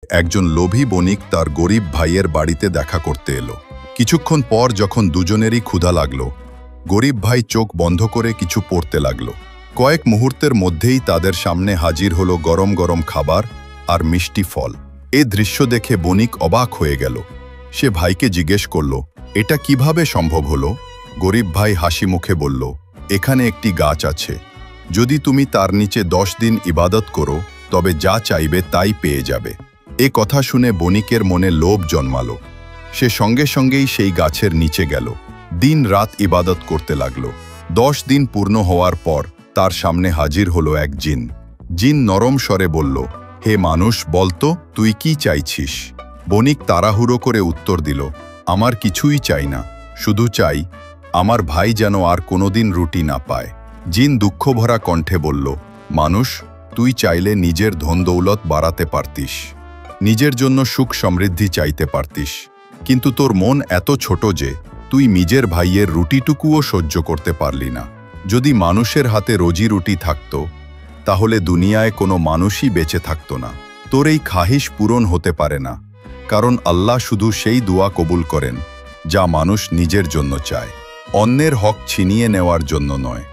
একজন লোভী বণিক তার গরিব ভাইয়ের বাড়িতে দেখা করতে এলো। কিছুক্ষণ পর যখন দুজনেরই ক্ষুধা লাগলো, গরিব ভাই চোখ বন্ধ করে কিছু পড়তে লাগলো। কয়েক মুহূর্তের মধ্যেই তাদের সামনে হাজির হলো গরম গরম খাবার আর মিষ্টি ফল। এ দৃশ্য দেখে বণিক অবাক হয়ে গেল। সে ভাইকে জিজ্ঞেস করল, এটা কিভাবে সম্ভব হলো? গরিব ভাই হাসি মুখে বলল, এখানে একটি গাছ আছে, যদি তুমি তার নিচে 10 দিন ইবাদত করো তবে যা চাইবে তাই পেয়ে যাবে। এ কথা শুনে বণিকের মনে লোভ জন্মালো। সে সঙ্গে সঙ্গেই সেই গাছের নিচে গেল, দিন রাত ইবাদত করতে লাগলো। 10 দিন পূর্ণ হওয়ার পর তার সামনে হাজির হলো এক জিন। জিন নরম স্বরে বলল, হে মানুষ, বলতো তুই কি চাইছিস? বণিক তাড়াহুড়ো করে উত্তর দিল, আমার কিছুই চাই না, শুধু চাই আমার ভাই যেন আর কোনোদিন রুটি না পায়। জিন দুঃখভরা কণ্ঠে বলল, মানুষ, তুই চাইলে নিজের ধন দৌলত বাড়াতে পারতিস, নিজের জন্য সুখ সমৃদ্ধি চাইতে পারতিস, কিন্তু তোর মন এত ছোট যে তুই নিজের ভাইয়ের রুটিটুকুও সহ্য করতে পারলি না। যদি মানুষের হাতে রোজি রুটি থাকত তাহলে দুনিয়ায় কোনো মানুষই বেঁচে থাকত না। তোর এই খাহিশ পূরণ হতে পারে না, কারণ আল্লাহ শুধু সেই দোয়া কবুল করেন যা মানুষ নিজের জন্য চায়, অন্যের হক ছিনিয়ে নেওয়ার জন্য নয়।